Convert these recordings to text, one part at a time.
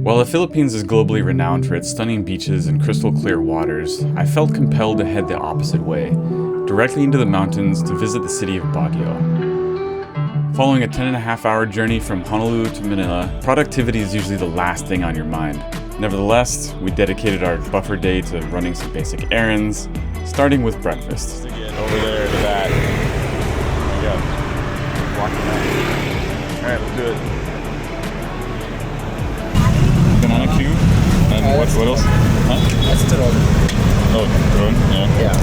While the Philippines is globally renowned for its stunning beaches and crystal clear waters, I felt compelled to head the opposite way, directly into the mountains to visit the city of Baguio. Following a 10.5-hour journey from Honolulu to Manila, productivity is usually the last thing on your mind. Nevertheless, we dedicated our buffer day to running some basic errands, starting with breakfast. To get over there to that. There we go. Walking out. Alright, let's do it. Banana Q? And what else? Huh? That's turon. Oh, turon? Yeah. Yeah.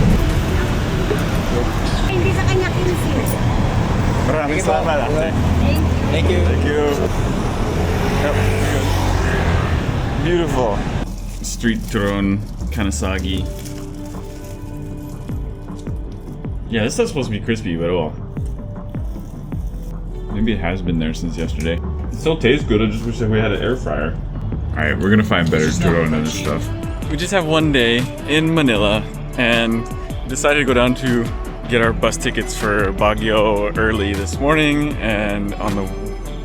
Hindi sa kanya 15. Maraming salamat. Thank you. Thank you. Yep. Beautiful. Street turon, kind of soggy. Yeah, this stuff's supposed to be crispy, but oh well. Maybe it has been there since yesterday. It still tastes good, I just wish that we had an air fryer. Alright, we're gonna find better turon than this stuff. We just have one day in Manila and decided to go down to get our bus tickets for Baguio early this morning, and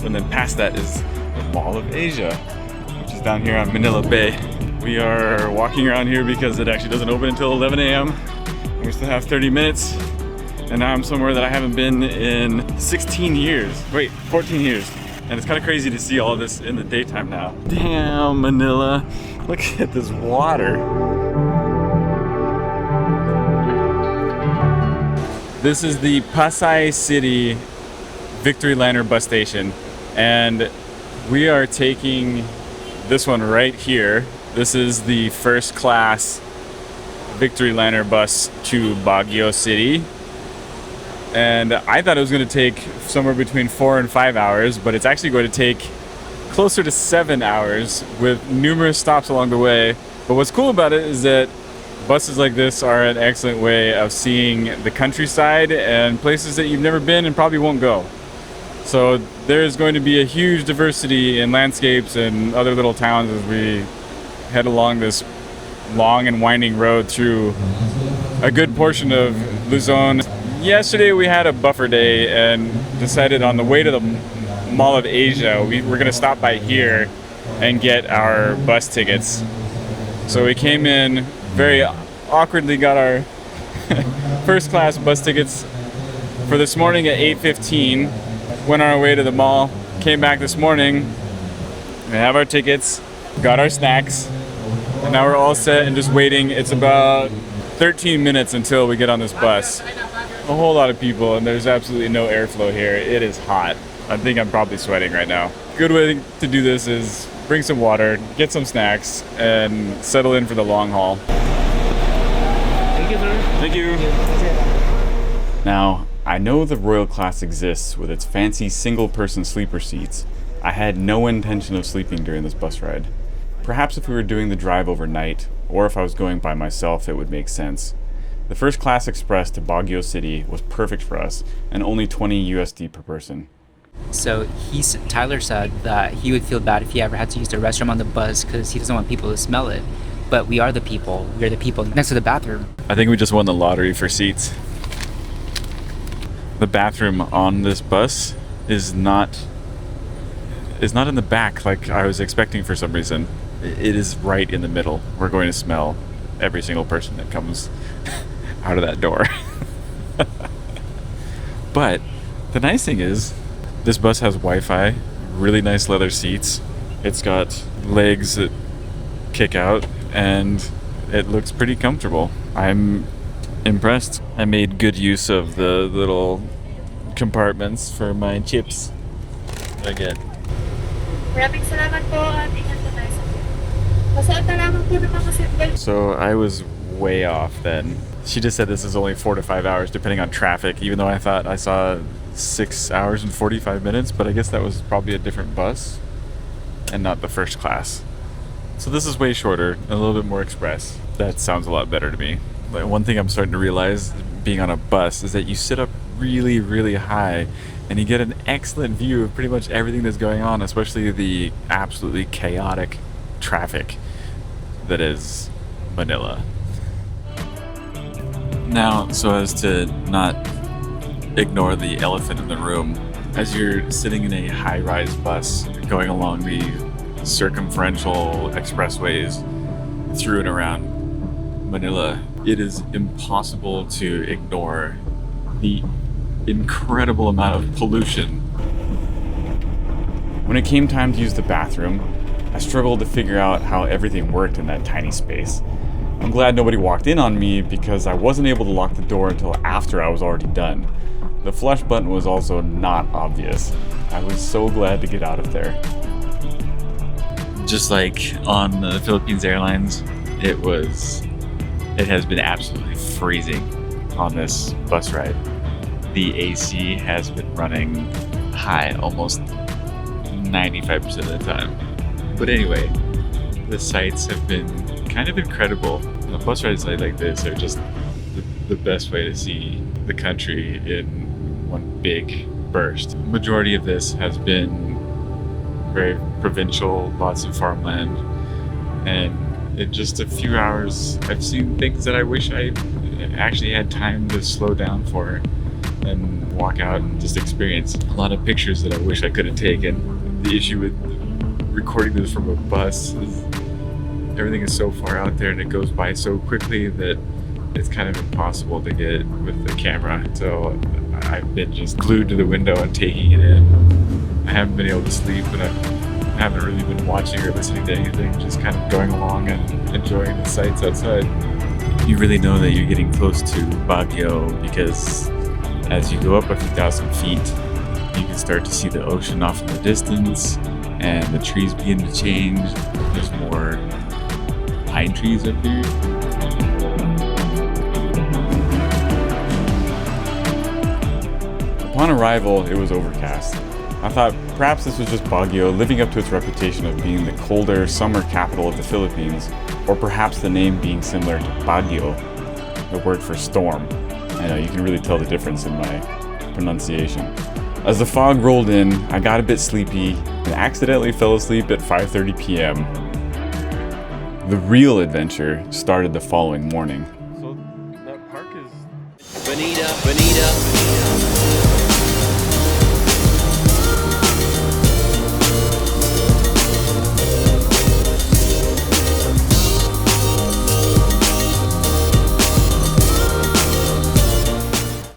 then past that is the Mall of Asia, which is down here on Manila Bay. We are walking around here because it actually doesn't open until 11 a.m. We still have 30 minutes, and now I'm somewhere that I haven't been in 16 years. Wait, 14 years. And it's kind of crazy to see all of this in the daytime now. Damn, Manila. Look at this water. This is the Pasay City Victory Liner bus station, and we are taking this one right here. This is the first class Victory Liner bus to Baguio City, and I thought it was going to take somewhere between 4 and 5 hours, but it's actually going to take closer to 7 hours with numerous stops along the way. But what's cool about it is that buses like this are an excellent way of seeing the countryside and places that you've never been and probably won't go. So there's going to be a huge diversity in landscapes and other little towns as we head along this long and winding road through a good portion of Luzon. Yesterday we had a buffer day and decided on the way to the Mall of Asia, we're going to stop by here and get our bus tickets. So we came in, very awkwardly got our first class bus tickets for this morning at 8:15. Went on our way to the mall, came back this morning, we have our tickets, got our snacks, and now we're all set and just waiting. It's about 13 minutes until we get on this bus. A whole lot of people, and there's absolutely no airflow here. It is hot. I think I'm probably sweating right now. Good way to do this is bring some water, get some snacks, and settle in for the long haul. Thank you, sir. Thank you. Now, I know the Royal Class exists with its fancy single-person sleeper seats. I had no intention of sleeping during this bus ride. Perhaps if we were doing the drive overnight, or if I was going by myself, it would make sense. The first class express to Baguio City was perfect for us, and only 20 USD per person. So Tyler said that he would feel bad if he ever had to use the restroom on the bus because he doesn't want people to smell it. But we are the people. We're the people next to the bathroom. I think we just won the lottery for seats. The bathroom on this bus is not in the back like I was expecting for some reason. It is right in the middle. We're going to smell every single person that comes out of that door. But the nice thing is, this bus has Wi-Fi, really nice leather seats. It's got legs that kick out, and it looks pretty comfortable. I'm impressed. I made good use of the little compartments for my chips that I get. Maraming salamat po at ingat po tayo sa Masuot na lamang po ng mga seatbelt. So I was way off then. She just said this is only 4 to 5 hours depending on traffic, even though I thought I saw 6 hours and 45 minutes, but I guess that was probably a different bus and not the first class. So this is way shorter, a little bit more express. That sounds a lot better to me. Like, one thing I'm starting to realize being on a bus is that you sit up really, really high and you get an excellent view of pretty much everything that's going on, especially the absolutely chaotic traffic that is Manila. Now, so as to not ignore the elephant in the room, as you're sitting in a high-rise bus going along the circumferential expressways through and around Manila, it is impossible to ignore the incredible amount of pollution. When it came time to use the bathroom, I struggled to figure out how everything worked in that tiny space. I'm glad nobody walked in on me because I wasn't able to lock the door until after I was already done. The flush button was also not obvious. I was so glad to get out of there. Just like on the Philippines Airlines, it has been absolutely freezing on this bus ride. The AC has been running high almost 95% of the time. But anyway, the sights have been kind of incredible. A bus rides like this are just the best way to see the country in one big burst. The majority of this has been very provincial, lots of farmland, and in just a few hours I've seen things that I wish I actually had time to slow down for and walk out and just experience. A lot of pictures that I wish I could have taken. The issue with recording this from a bus is everything is so far out there and it goes by so quickly that it's kind of impossible to get with the camera. So I've been just glued to the window and taking it in. I haven't been able to sleep, and I haven't really been watching or listening to anything, just kind of going along and enjoying the sights outside. You really know that you're getting close to Baguio because as you go up a few thousand feet, you can start to see the ocean off in the distance and the trees begin to change. There's more pine trees up here. Upon arrival, it was overcast. I thought perhaps this was just Baguio living up to its reputation of being the colder summer capital of the Philippines, or perhaps the name being similar to Baguio, the word for storm. I know you can really tell the difference in my pronunciation. As the fog rolled in, I got a bit sleepy and accidentally fell asleep at 5:30 p.m. The real adventure started the following morning. So that park is Bonita, Bonita.